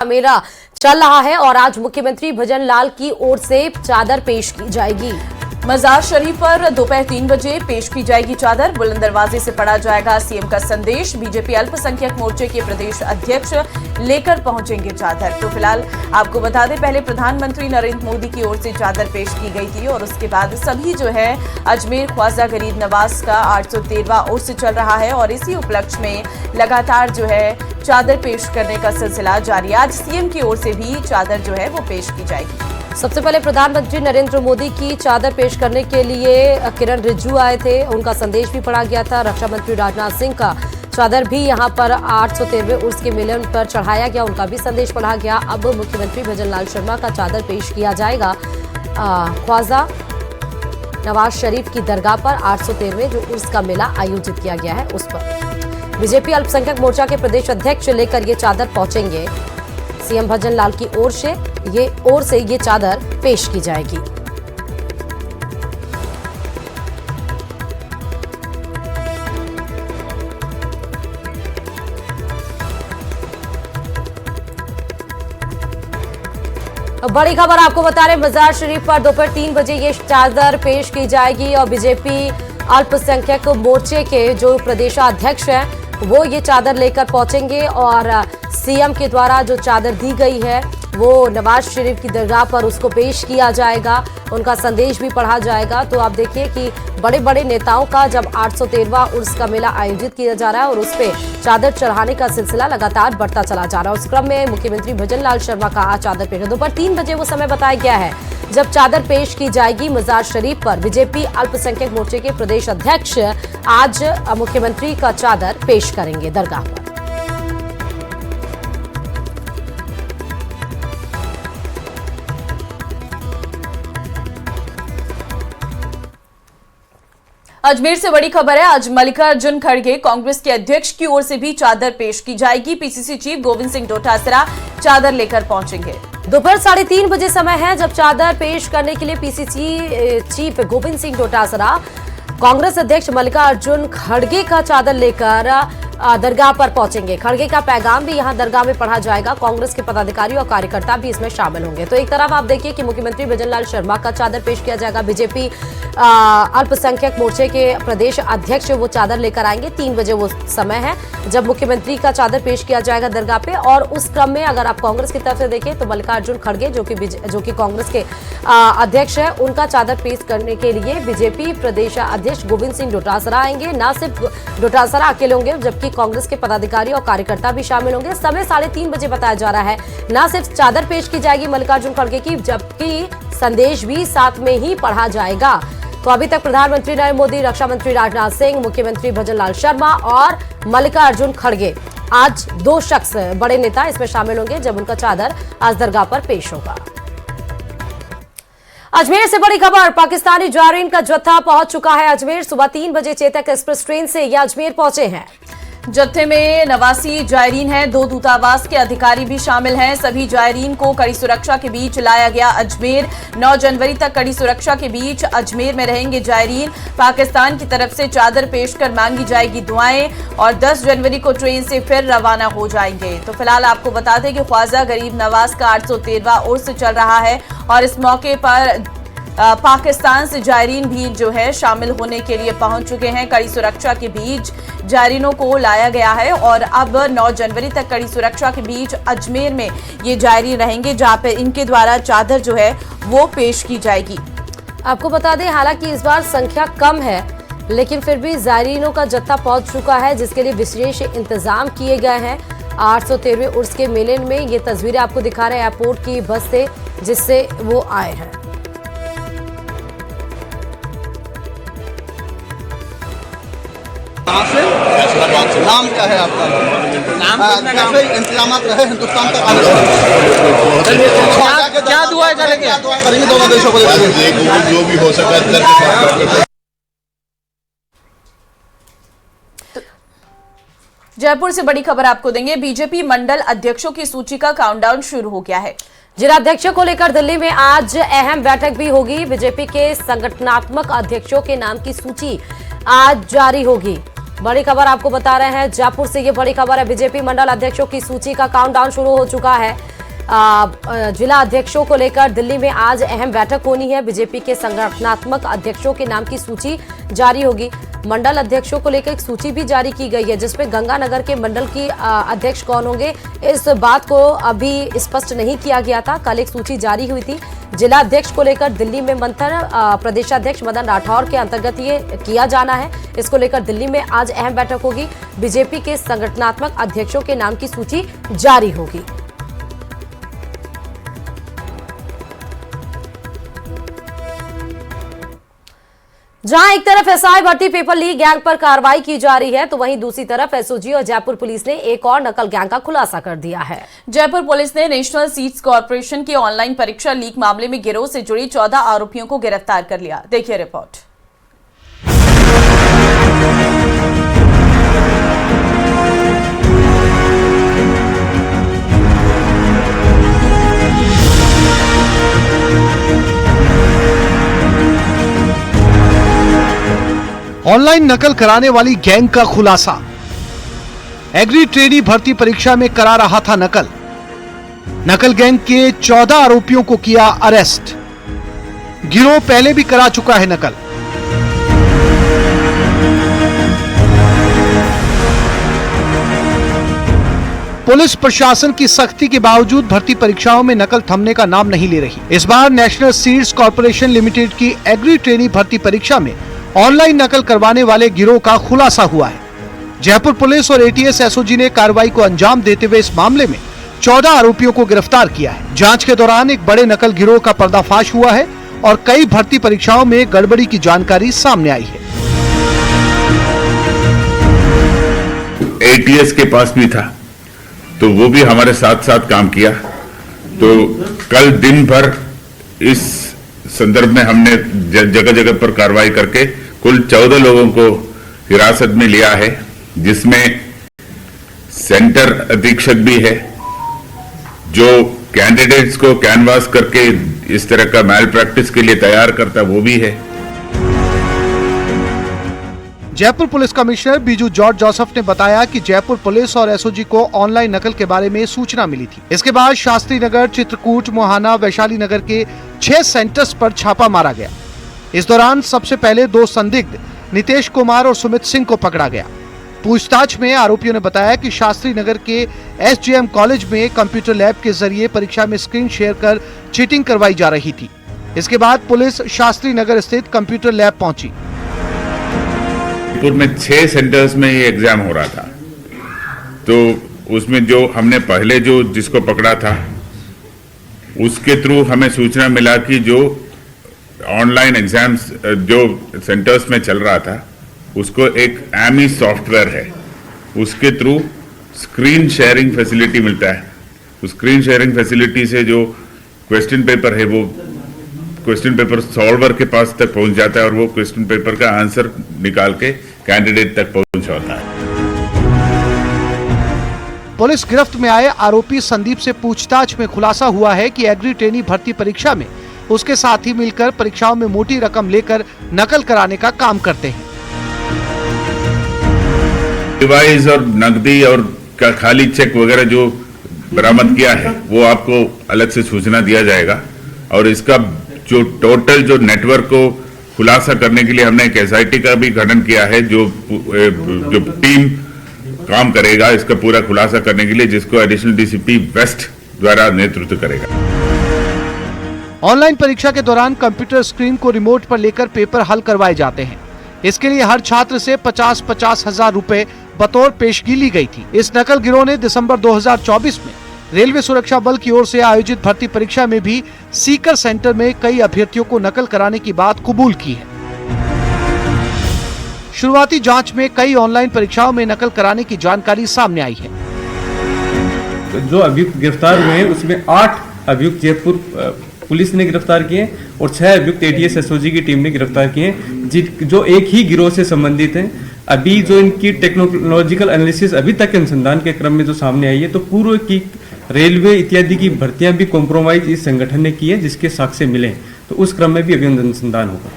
मेला चल रहा है और आज मुख्यमंत्री भजन लाल की ओर से चादर पेश की जाएगी। मजार शरीफ पर दोपहर 3 बजे पेश की जाएगी चादर। बुलंद दरवाजे से पढ़ा जाएगा सीएम का संदेश। बीजेपी अल्पसंख्यक मोर्चे के प्रदेश अध्यक्ष लेकर पहुंचेंगे चादर। तो फिलहाल आपको बता दें, पहले प्रधानमंत्री नरेंद्र मोदी की ओर से चादर पेश की गई थी और उसके बाद सभी जो है अजमेर ख्वाजा गरीब नवाज का 813वां उर्स चल रहा है और इसी उपलक्ष्य में लगातार जो है चादर पेश करने का सिलसिला जारी है। आज सीएम की ओर से भी चादर जो है वो पेश की जाएगी। सबसे पहले प्रधानमंत्री नरेंद्र मोदी की चादर पेश करने के लिए किरण रिजिजू आए थे, उनका संदेश भी पढ़ा गया था। रक्षा मंत्री राजनाथ सिंह का चादर भी यहां पर 813वें उर्स के मिलन पर चढ़ाया गया, उनका भी संदेश पढ़ा गया। अब मुख्यमंत्री भजन लाल शर्मा का चादर पेश किया जाएगा ख्वाजा नवाज शरीफ की दरगाह पर 813वें जो उर्स का मेला आयोजित किया गया है उस पर। बीजेपी अल्पसंख्यक मोर्चा के प्रदेश अध्यक्ष लेकर ये चादर पहुंचेंगे। सीएम भजन लाल की ओर से ये चादर पेश की जाएगी। बड़ी खबर आपको बता रहे, मजार शरीफ पर दोपहर 3 बजे ये चादर पेश की जाएगी और बीजेपी अल्पसंख्यक मोर्चे के जो प्रदेशाध्यक्ष हैं वो ये चादर लेकर पहुंचेंगे और सीएम के द्वारा जो चादर दी गई है वो नवाज शरीफ की दरगाह पर उसको पेश किया जाएगा, उनका संदेश भी पढ़ा जाएगा। तो आप देखिए कि बड़े बड़े नेताओं का जब 813वां उर्स का मेला आयोजित किया जा रहा है और उस पे चादर चढ़ाने का सिलसिला लगातार बढ़ता चला जा रहा है। उस क्रम में मुख्यमंत्री भजन लाल शर्मा का आज चादर पेश दोपहर 3 बजे वो समय बताया गया है जब चादर पेश की जाएगी मजार शरीफ पर। बीजेपी अल्पसंख्यक मोर्चे के प्रदेश अध्यक्ष आज मुख्यमंत्री का चादर पेश करेंगे दरगाह पर। अजमेर से बड़ी खबर है, आज मल्लिकार्जुन खड़गे कांग्रेस के अध्यक्ष की ओर से भी चादर पेश की जाएगी। पीसीसी चीफ गोविंद सिंह डोटासरा चादर लेकर पहुंचेंगे। दोपहर 3:30 बजे समय है जब चादर पेश करने के लिए पीसीसी चीफ गोविंद सिंह डोटासरा कांग्रेस अध्यक्ष मल्लिकार्जुन खड़गे का चादर लेकर दरगाह पर पहुंचेंगे। खड़गे का पैगाम भी यहां दरगाह में पढ़ा जाएगा। कांग्रेस के पदाधिकारी और कार्यकर्ता भी इसमें शामिल होंगे। तो एक तरफ आप देखिए कि मुख्यमंत्री भजन लाल शर्मा का चादर पेश किया जाएगा। बीजेपी अल्पसंख्यक मोर्चे के प्रदेश अध्यक्ष वो चादर लेकर आएंगे। 3 बजे वो समय है जब मुख्यमंत्री का चादर पेश किया जाएगा दरगाह पे। और उस क्रम में अगर आप कांग्रेस की तरफ से देखें तो मल्लिकार्जुन खड़गे जो कि कांग्रेस के अध्यक्ष है, उनका चादर पेश करने के लिए बीजेपी प्रदेश अध्यक्ष गोविंद सिंह डोटासरा आएंगे। न सिर्फ डोटासरा अकेले होंगे जबकि कांग्रेस के पदाधिकारी और कार्यकर्ता भी शामिल होंगे। समय 3:30 बजे बताया जा रहा है। न सिर्फ चादर पेश की जाएगी मल्लिकार्जुन खड़गे की, जबकि संदेश भी साथ में ही पढ़ा जाएगा। तो अभी तक प्रधानमंत्री नरेंद्र मोदी, रक्षा मंत्री राजनाथ सिंह, मुख्यमंत्री भजन लाल शर्मा और मल्लिकार्जुन खड़गे, आज 2 शख्स बड़े नेता इसमें शामिल होंगे जब उनका चादर आज दरगाह पर पेश होगा। अजमेर से बड़ी खबर, पाकिस्तानी जायरीन का जत्था पहुंच चुका है अजमेर। सुबह 3 बजे चेतक एक्सप्रेस ट्रेन से ये अजमेर पहुंचे हैं। जत्थे में 89 जायरीन हैं, 2 दूतावास के अधिकारी भी शामिल हैं। सभी जायरीन को कड़ी सुरक्षा के बीच लाया गया अजमेर। 9 जनवरी तक कड़ी सुरक्षा के बीच अजमेर में रहेंगे जायरीन। पाकिस्तान की तरफ से चादर पेश कर मांगी जाएगी दुआएं और 10 जनवरी को ट्रेन से फिर रवाना हो जाएंगे। तो फिलहाल आपको बता दें कि ख्वाजा गरीब नवाज का 813वां उर्स चल रहा है और इस मौके पर पाकिस्तान से जायरीन भी जो है शामिल होने के लिए पहुंच चुके हैं। कड़ी सुरक्षा के बीच जायरीनों को लाया गया है और अब 9 जनवरी तक कड़ी सुरक्षा के बीच अजमेर में ये जायरीन रहेंगे जहां पे इनके द्वारा चादर जो है वो पेश की जाएगी। आपको बता दें, हालांकि इस बार संख्या कम है लेकिन फिर भी जायरीनों का जत्था पहुंच चुका है जिसके लिए विशेष इंतजाम किए गए हैं। 813वें उर्स के मेले में ये तस्वीरें आपको दिखा रहे हैं एयरपोर्ट की बस से जिससे वो आए हैं। नाम क्या है आपका? कैसे इंतजाम रहे हिंदुस्तान तक आने क्या दुआ करेंगे? दोनों देशों को जो भी हो सके। जयपुर से बड़ी खबर आपको देंगे, बीजेपी मंडल अध्यक्षों की सूची का काउंटडाउन शुरू हो गया है। जिलाध्यक्षों को लेकर दिल्ली में आज अहम बैठक भी होगी। बीजेपी के संगठनात्मक अध्यक्षों के नाम की सूची आज जारी होगी। बड़ी खबर आपको बता रहे हैं, जयपुर से ये बड़ी खबर है। बीजेपी मंडल अध्यक्षों की सूची का काउंटडाउन शुरू हो चुका है। जिला अध्यक्षों को लेकर दिल्ली में आज अहम बैठक होनी है। बीजेपी के संगठनात्मक अध्यक्षों के नाम की सूची जारी होगी। मंडल अध्यक्षों को लेकर एक सूची भी जारी की गई है, जिसमें गंगानगर के मंडल की अध्यक्ष कौन होंगे, इस बात को अभी स्पष्ट नहीं किया गया था। कल एक सूची जारी हुई थी। जिला अध्यक्ष को लेकर दिल्ली में मंथन प्रदेशाध्यक्ष मदन राठौर के अंतर्गत ये किया जाना है। इसको लेकर दिल्ली में आज अहम बैठक होगी। बीजेपी के संगठनात्मक अध्यक्षों के नाम की सूची जारी होगी। जहां एक तरफ एसआई भर्ती पेपर लीक गैंग पर कार्रवाई की जा रही है, तो वहीं दूसरी तरफ एसओजी और जयपुर पुलिस ने एक और नकल गैंग का खुलासा कर दिया है। जयपुर पुलिस ने नेशनल सीड्स कॉर्पोरेशन की ऑनलाइन परीक्षा लीक मामले में गिरोह से जुड़ी 14 आरोपियों को गिरफ्तार कर लिया। देखिए रिपोर्ट। ऑनलाइन नकल कराने वाली गैंग का खुलासा। एग्री ट्रेनी भर्ती परीक्षा में करा रहा था नकल। नकल गैंग के 14 आरोपियों को किया अरेस्ट। गिरोह पहले भी करा चुका है नकल। पुलिस प्रशासन की सख्ती के बावजूद भर्ती परीक्षाओं में नकल थमने का नाम नहीं ले रही। इस बार नेशनल सीड्स कॉर्पोरेशन लिमिटेड की एग्री ट्रेनी भर्ती परीक्षा में ऑनलाइन नकल करवाने वाले गिरोह का खुलासा हुआ है। जयपुर पुलिस और एटीएस एसओजी ने कार्रवाई को अंजाम देते हुए इस मामले में 14 आरोपियों को गिरफ्तार किया है। जांच के दौरान एक बड़े नकल गिरोह का पर्दाफाश हुआ है और कई भर्ती परीक्षाओं में गड़बड़ी की जानकारी सामने आई है। एटीएस के पास भी था, तो वो भी हमारे साथ साथ काम किया। तो कल दिन भर इस संदर्भ में हमने जगह जगह पर कार्रवाई करके कुल 14 लोगों को हिरासत में लिया है, जिसमें सेंटर अधीक्षक भी है, जो कैंडिडेट्स को कैनवास करके इस तरह का मैल प्रैक्टिस के लिए तैयार करता वो भी है। Jaipur police commissioner Biju George Joseph ने बताया कि जयपुर पुलिस और एसओजी को ऑनलाइन नकल के बारे में सूचना मिली थी। इसके बाद शास्त्री नगर, चित्रकूट, मोहाना, वैशाली नगर के 6 सेंटर्स पर छापा मारा गया। इस दौरान सबसे पहले 2 संदिग्ध नितेश कुमार और सुमित सिंह को पकड़ा गया। पूछताछ में आरोपियों ने बताया कि शास्त्री नगर के एसजेएम कॉलेज में कंप्यूटर लैब के जरिए परीक्षा में स्क्रीन शेयर कर चीटिंग करवाई जा रही थी। इसके बाद पुलिस शास्त्री नगर स्थित कंप्यूटर लैब पहुंची। जयपुर में 6 सेंटर्स में ये एग्जाम हो रहा था, तो उसमें जो हमने पहले जो जिसको पकड़ा था उसके थ्रू हमें सूचना मिला कि जो ऑनलाइन एग्जाम्स जो सेंटर्स में चल रहा था उसको एक एमी सॉफ्टवेयर है, उसके थ्रू स्क्रीन शेयरिंग फैसिलिटी मिलता है। उस स्क्रीन शेयरिंग फैसिलिटी से जो क्वेश्चन पेपर है वो क्वेश्चन पेपर सॉल्वर के पास तक पहुंच जाता है और वो क्वेश्चन पेपर का आंसर निकाल के कैंडिडेट तक पहुंचाता है। पुलिस गिरफ्त में आए आरोपी संदीप से पूछताछ में खुलासा हुआ है कि एग्री ट्रेनी भर्ती परीक्षा में उसके साथी मिलकर परीक्षाओं में मोटी रकम लेकर नकल कराने का काम करते हैं। डिवाइस और नकदी और खाली चेक वगैरह जो बरामद किया है वो आपको अलग से सूचना दिया जाएगा। और इसका जो टोटल जो नेटवर्क को खुलासा करने के लिए हमने एक एसआईटी का भी गठन किया है, जो टीम काम करेगा इसका पूरा खुलासा करने के लिए, जिसको एडिशनल डीसीपी वेस्ट द्वारा नेतृत्व करेगा। ऑनलाइन परीक्षा के दौरान कंप्यूटर स्क्रीन को रिमोट पर लेकर पेपर हल करवाए जाते हैं। इसके लिए हर छात्र से 50-50 हजार रुपए बतौर पेशगी ली गई थी। इस नकल गिरोह ने दिसंबर 2024 में रेलवे सुरक्षा बल की ओर से आयोजित भर्ती परीक्षा में भी सीकर सेंटर में कई अभ्यर्थियों को नकल कराने की बात कबूल की है। शुरुआती जांच में कई ऑनलाइन परीक्षाओं में नकल कराने की जानकारी सामने आई है। जो अभियुक्त गिरफ्तार हुए हैं उसमें 8 अभियुक्त जयपुर पुलिस ने गिरफ्तार किए और 6 अभियुक्त एटीएस एसओजी की टीम ने गिरफ्तार किए, जो एक ही गिरोह से संबंधित हैं। अभी जो इनकी टेक्नोलॉजिकल एनालिसिस अभी तक के अनुसंधान के क्रम में जो सामने आई है, तो पूर्व की रेलवे इत्यादि की भर्तियां भी कॉम्प्रोमाइज इस संगठन ने की है, जिसके साक्ष्य मिले, तो उस क्रम में भी अभी अनुसंधान होगा।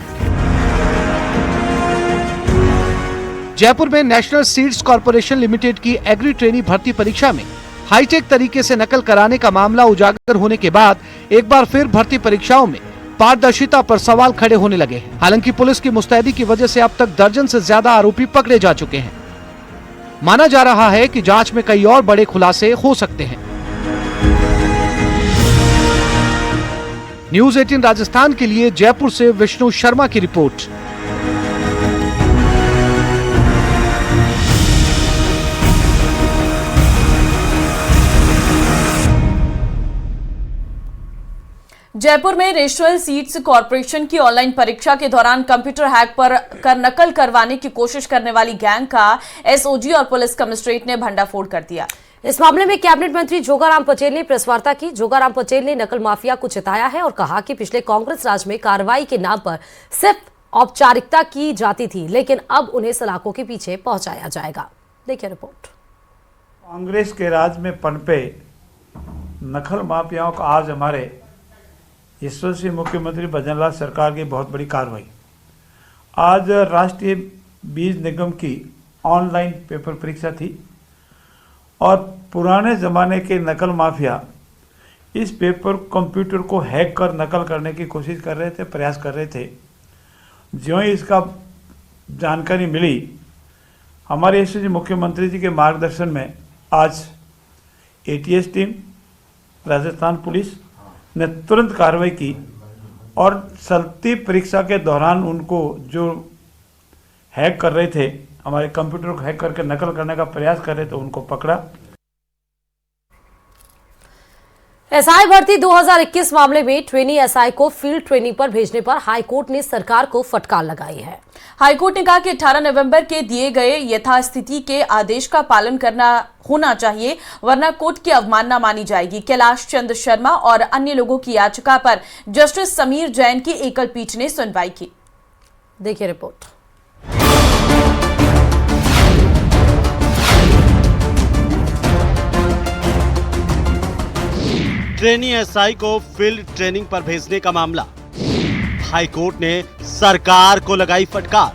जयपुर में नेशनल सीड्स कॉर्पोरेशन लिमिटेड की एग्री ट्रेनी भर्ती परीक्षा में हाईटेक तरीके से नकल कराने का मामला उजागर होने के बाद एक बार फिर भर्ती परीक्षाओं में पारदर्शिता पर सवाल खड़े होने लगे हैं। हालांकि पुलिस की मुस्तैदी की वजह से अब तक दर्जन से ज्यादा आरोपी पकड़े जा चुके हैं। माना जा रहा है कि जांच में कई और बड़े खुलासे हो सकते हैं। न्यूज़ 18 राजस्थान के लिए जयपुर से विष्णु शर्मा की रिपोर्ट। जयपुर में नेशनल सीड्स कॉर्पोरेशन की ऑनलाइन परीक्षा के दौरान कंप्यूटर हैक कर नकल करवाने की कोशिश करने वाली गैंग का एसओजी और पुलिस कमिश्नरेट ने भंडाफोड़ कर दिया। इस मामले में कैबिनेट मंत्री जोगाराम पटेल ने प्रेस वार्ता की। जोगाराम पटेल ने नकल माफिया को चिताया है और कहा कि पिछले कांग्रेस राज में कार्रवाई के नाम पर सिर्फ औपचारिकता की जाती थी, लेकिन अब उन्हें सलाखों के पीछे पहुंचाया जाएगा। देखिए रिपोर्ट। कांग्रेस के राज में पनपे नकल माफियाओं का आज हमारे यशस्वी मुख्यमंत्री भजनलाल सरकार की बहुत बड़ी कार्रवाई। आज राष्ट्रीय बीज निगम की ऑनलाइन पेपर परीक्षा थी और पुराने ज़माने के नकल माफिया इस पेपर कंप्यूटर को हैक कर नकल करने की कोशिश कर रहे थे, प्रयास कर रहे थे। ज्यों ही इसका जानकारी मिली, हमारे यशस्वी मुख्यमंत्री जी के मार्गदर्शन में आज एटीएस टीम, राजस्थान पुलिस ने तुरंत कार्रवाई की और चलती परीक्षा के दौरान उनको जो हैक कर रहे थे, हमारे कंप्यूटर को हैक करके नकल करने का प्रयास कर रहे थे, उनको पकड़ा। एसआई भर्ती 2021 मामले में ट्रेनी एसआई को फील्ड ट्रेनिंग पर भेजने पर हाईकोर्ट ने सरकार को फटकार लगाई है। हाईकोर्ट ने कहा कि 18 नवंबर के दिए गए यथास्थिति के आदेश का पालन करना होना चाहिए, वरना कोर्ट की अवमानना मानी जाएगी। कैलाश चंद्र शर्मा और अन्य लोगों की याचिका पर जस्टिस समीर जैन की एकल पीठ ने सुनवाई की। देखिए रिपोर्ट। ट्रेनी एसआई को फील्ड ट्रेनिंग पर भेजने का मामला, हाईकोर्ट ने सरकार को लगाई फटकार।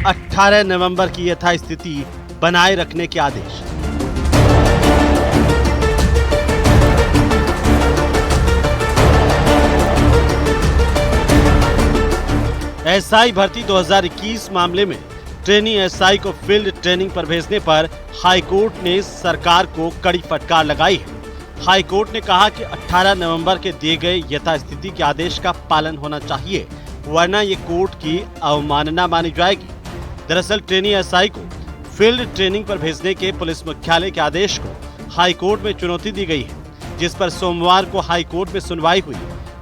18 नवंबर की यथास्थिति बनाए रखने के आदेश। एसआई भर्ती 2021 मामले में ट्रेनी एसआई को फील्ड ट्रेनिंग पर भेजने पर हाईकोर्ट ने सरकार को कड़ी फटकार लगाई है। हाईकोर्ट ने कहा कि 18 नवंबर के दिए गए यथास्थिति के आदेश का पालन होना चाहिए, वरना ये कोर्ट की अवमानना मानी जाएगी। दरअसल ट्रेनी एसआई को फील्ड ट्रेनिंग पर भेजने के पुलिस मुख्यालय के आदेश को हाईकोर्ट में चुनौती दी गई है, जिस पर सोमवार को हाईकोर्ट में सुनवाई हुई।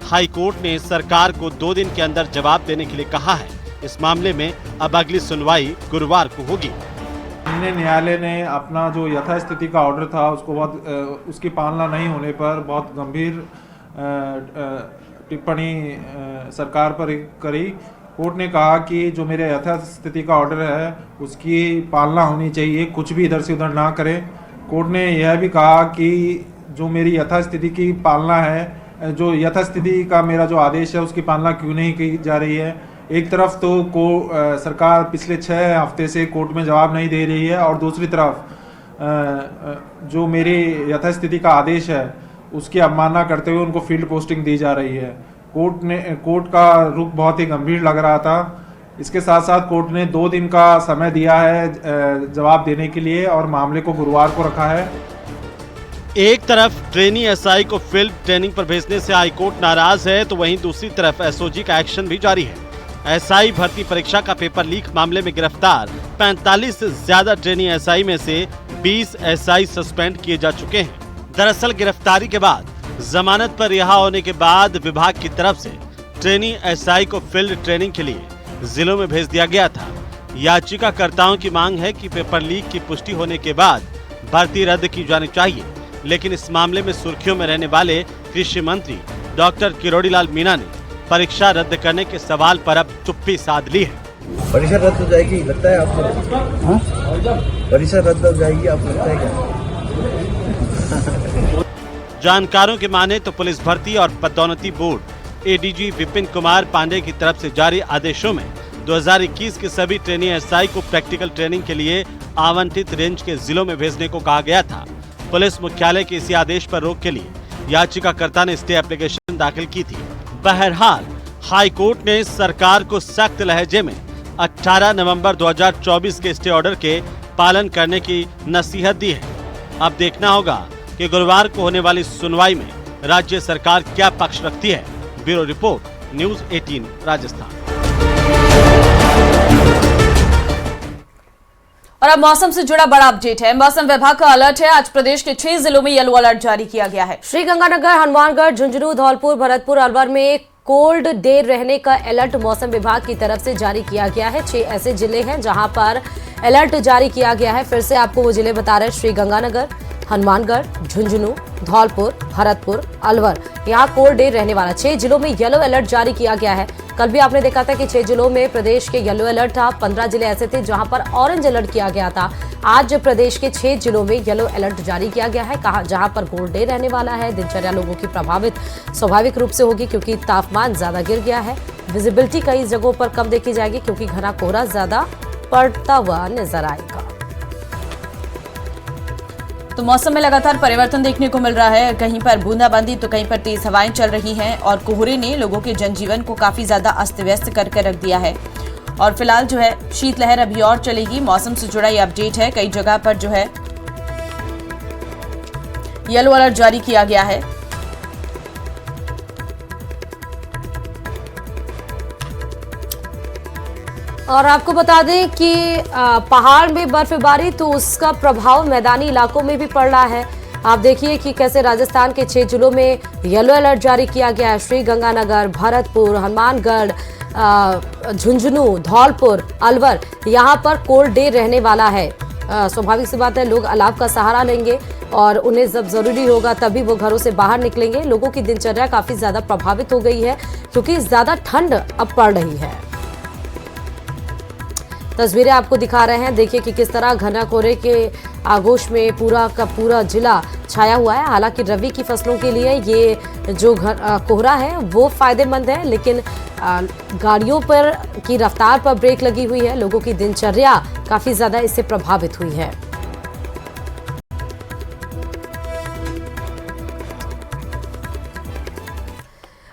हाईकोर्ट ने सरकार को 2 दिन के अंदर जवाब देने के लिए कहा है। इस मामले में अब अगली सुनवाई गुरुवार को होगी। न्यायालय ने अपना जो यथास्थिति का ऑर्डर था उसकी पालना नहीं होने पर बहुत गंभीर टिप्पणी सरकार पर करी। कोर्ट ने कहा कि जो मेरे यथास्थिति का ऑर्डर है उसकी पालना होनी चाहिए, कुछ भी इधर से उधर ना करें। कोर्ट ने यह भी कहा कि जो मेरी यथास्थिति की पालना है, जो यथास्थिति का मेरा जो आदेश है उसकी पालना क्यों नहीं की जा रही है। एक तरफ तो सरकार पिछले 6 हफ्ते से कोर्ट में जवाब नहीं दे रही है और दूसरी तरफ जो मेरी यथास्थिति का आदेश है उसकी अवमानना करते हुए उनको फील्ड पोस्टिंग दी जा रही है। कोर्ट का रुख बहुत ही गंभीर लग रहा था। इसके साथ साथ कोर्ट ने 2 दिन का समय दिया है जवाब देने के लिए और मामले को गुरुवार को रखा है। एक तरफ ट्रेनी एसआई को फील्ड ट्रेनिंग पर भेजने से हाईकोर्ट नाराज है, तो वहीं दूसरी तरफ एसओजी का एक्शन भी जारी है। एसआई भर्ती परीक्षा का पेपर लीक मामले में गिरफ्तार 45 से ज्यादा ट्रेनी एसआई में से 20 एसआई सस्पेंड किए जा चुके हैं। दरअसल गिरफ्तारी के बाद जमानत पर रिहा होने के बाद विभाग की तरफ से ट्रेनी एसआई को फील्ड ट्रेनिंग के लिए जिलों में भेज दिया गया था। याचिकाकर्ताओं की मांग है कि पेपर लीक की पुष्टि होने के बाद भर्ती रद्द की जानी चाहिए, लेकिन इस मामले में सुर्खियों में रहने वाले कृषि मंत्री डॉक्टर किरोड़ीलाल मीणा ने परीक्षा रद्द करने के सवाल पर अब चुप्पी साध ली है। परीक्षा रद्द हो जाएगी लगता है आपको? परीक्षा रद्द हो जाएगी आप लगता है क्या? जानकारों के माने तो पुलिस भर्ती और पदोन्नति बोर्ड एडीजी विपिन कुमार पांडे की तरफ से जारी आदेशों में 2021 के सभी ट्रेनी एसआई को प्रैक्टिकल ट्रेनिंग के लिए आवंटित रेंज के जिलों में भेजने को कहा गया था। पुलिस मुख्यालय के इसी आदेश पर रोक के लिए याचिकाकर्ता ने स्टे एप्लीकेशन दाखिल की थी। बहरहाल हाई कोर्ट ने सरकार को सख्त लहजे में 18 नवंबर 2024 के स्टे ऑर्डर के पालन करने की नसीहत दी है। अब देखना होगा कि गुरुवार को होने वाली सुनवाई में राज्य सरकार क्या पक्ष रखती है। Bureau report, news 18 Rajasthan. और अब मौसम से जुड़ा बड़ा अपडेट है। मौसम विभाग का अलर्ट है। आज प्रदेश के 6 जिलों में येलो अलर्ट जारी किया गया है। श्रीगंगानगर, हनुमानगढ़, झुंझुनू, धौलपुर, भरतपुर, अलवर में कोल्ड डे रहने का अलर्ट मौसम विभाग की तरफ से जारी किया गया है। 6 ऐसे जिले हैं जहां पर अलर्ट जारी किया गया है। फिर से आपको वो जिले बता रहे हैं, श्रीगंगानगर, हनुमानगढ़, झुंझुनू, धौलपुर, भरतपुर, अलवर, यहाँ कोल्ड डे रहने वाला। 6 जिलों में येलो अलर्ट जारी किया गया है। कल भी आपने देखा था कि 6 जिलों में प्रदेश के येलो अलर्ट था। 15 जिले ऐसे थे जहां पर ऑरेंज अलर्ट किया गया था। आज प्रदेश के 6 जिलों में येलो अलर्ट जारी किया गया है, जहां पर कोल्ड डे रहने वाला है। दिनचर्या लोगों की प्रभावित स्वाभाविक रूप से होगी क्योंकि तापमान ज्यादा गिर गया है। विजिबिलिटी कई जगहों पर कम देखी जाएगी क्योंकि घना कोहरा ज्यादा पड़ता हुआ नजर आएगा। तो मौसम में लगातार परिवर्तन देखने को मिल रहा है। कहीं पर बूंदाबांदी तो कहीं पर तेज हवाएं चल रही हैं और कोहरे ने लोगों के जनजीवन को काफी ज्यादा अस्त व्यस्त करके रख दिया है। और फिलहाल जो है शीतलहर अभी और चलेगी। मौसम से जुड़ा ये अपडेट है। कई जगह पर जो है येलो अलर्ट जारी किया गया है। और आपको बता दें कि पहाड़ में बर्फबारी तो उसका प्रभाव मैदानी इलाकों में भी पड़ रहा है। आप देखिए कि कैसे राजस्थान के 6 जिलों में येलो अलर्ट जारी किया गया है। श्रीगंगानगर, भरतपुर, हनुमानगढ़, झुंझुनू, धौलपुर, अलवर, यहाँ पर कोल्ड डे रहने वाला है। स्वाभाविक सी बात है, लोग अलाव का सहारा लेंगे और उन्हें जब जरूरी होगा तभी वो घरों से बाहर निकलेंगे। लोगों की दिनचर्या काफी ज्यादा प्रभावित हो गई है क्योंकि ज्यादा ठंड अब पड़ रही है। तस्वीरें आपको दिखा रहे हैं। देखिए कि किस तरह घना कोहरे के आगोश में पूरा का पूरा जिला छाया हुआ है। हालांकि रबी की फसलों के लिए ये जो कोहरा है वो फायदेमंद है, लेकिन गाड़ियों पर की रफ्तार पर ब्रेक लगी हुई है। लोगों की दिनचर्या काफी ज्यादा इससे प्रभावित हुई है।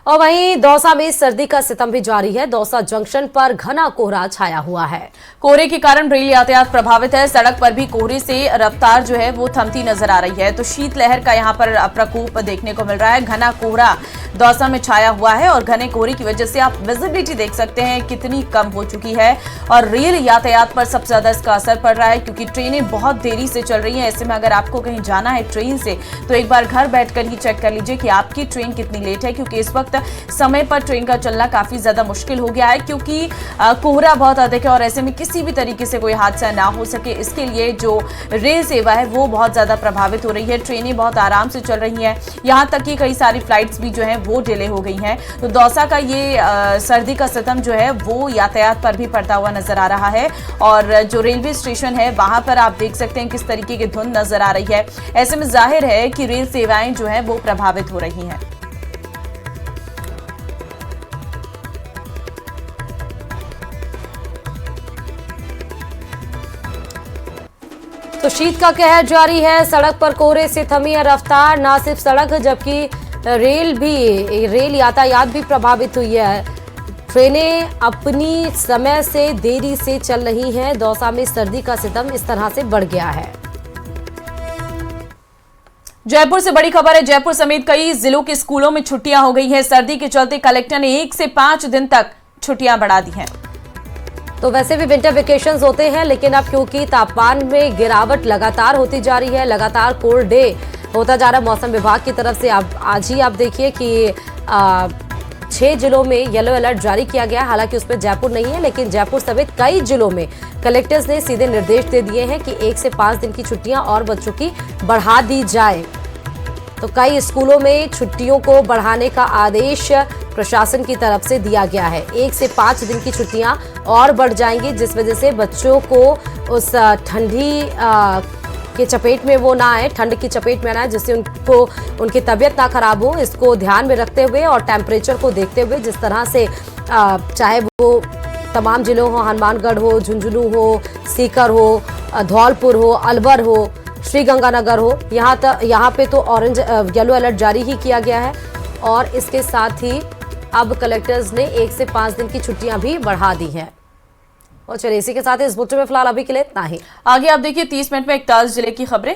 और वहीं दौसा में सर्दी का सितम भी जारी है। दौसा जंक्शन पर घना कोहरा छाया हुआ है। कोहरे के कारण रेल यातायात प्रभावित है। सड़क पर भी कोहरे से रफ्तार जो है वो थमती नजर आ रही है। तो शीतलहर का यहाँ पर प्रकोप देखने को मिल रहा है। घना कोहरा दौसा में छाया हुआ है और घने कोहरे की वजह से आप विजिबिलिटी देख सकते हैं कितनी कम हो चुकी है। और रेल यातायात पर सबसे ज्यादा इसका असर पड़ रहा है क्योंकि ट्रेनें बहुत देरी से चल रही हैं। ऐसे में अगर आपको कहीं जाना है ट्रेन से तो एक बार घर बैठकर ही चेक कर लीजिए कि आपकी ट्रेन कितनी लेट है, क्योंकि इस वक्त समय पर ट्रेन का चलना काफी ज्यादा मुश्किल हो गया है क्योंकि कोहरा बहुत अधिक है और ऐसे में किसी भी तरीके से कोई हादसा ना हो सके, इसके लिए जो रेल सेवा है वो बहुत ज्यादा प्रभावित हो रही है। ट्रेनें बहुत आराम से चल रही हैं, यहाँ तक कि कई सारी फ्लाइट्स भी जो है वो डिले हो गई हैं। तो दौसा का ये सर्दी का सितम जो है वो यातायात पर भी पड़ता हुआ नजर आ रहा है। और जो रेलवे स्टेशन है वहां पर आप देख सकते हैं किस तरीके की धुंध नजर आ रही है। ऐसे में जाहिर है कि रेल सेवाएं जो है वो प्रभावित हो रही हैं। तो शीत का कहर जारी है। सड़क पर कोहरे से थमी है रफ्तार। ना सिर्फ सड़क जबकि रेल यातायात भी प्रभावित हुई है। ट्रेनें अपनी समय से देरी से चल रही हैं। दौसा में सर्दी का सितम इस तरह से बढ़ गया है। जयपुर से बड़ी खबर है। जयपुर समेत कई जिलों के स्कूलों में छुट्टियां हो गई हैं। सर्दी के चलते कलेक्टर ने 1 से 5 दिन तक छुट्टियां बढ़ा दी हैं। तो वैसे भी विंटर वेकेशंस होते हैं, लेकिन अब क्योंकि तापमान में गिरावट लगातार होती जा रही है, लगातार कोल्ड डे होता जा रहा है मौसम विभाग की तरफ से। आज ही आप देखिए कि 6 जिलों में येलो अलर्ट जारी किया गया। हालांकि उसमें जयपुर नहीं है, लेकिन जयपुर समेत कई जिलों में कलेक्टर्स ने सीधे निर्देश दे दिए हैं कि 1 से 5 दिन की छुट्टियां और बच्चों की बढ़ा दी जाए। तो कई स्कूलों में छुट्टियों को बढ़ाने का आदेश प्रशासन की तरफ से दिया गया है। 1 से 5 दिन की छुट्टियां और बढ़ जाएंगी, जिस वजह से बच्चों को उस ठंडी के चपेट में वो ना आए, ठंड की चपेट में ना आए, जिससे उनको उनकी तबीयत ना खराब हो। इसको ध्यान में रखते हुए और टेम्परेचर को देखते हुए जिस तरह से चाहे वो तमाम जिलों हो, हनुमानगढ़ हो, झुंझुनू हो, सीकर हो, धौलपुर हो, अलवर हो, श्रीगंगानगर हो, यहाँ पे तो ऑरेंज येलो अलर्ट जारी ही किया गया है। और इसके साथ ही अब कलेक्टर्स ने 1 से 5 दिन की छुट्टियां भी बढ़ा दी हैं। और चलिए इसी के साथ इस बुलेटिन में फिलहाल अभी के लिए इतना ही। आगे आप देखिए 30 मिनट में 41 जिले की खबरें।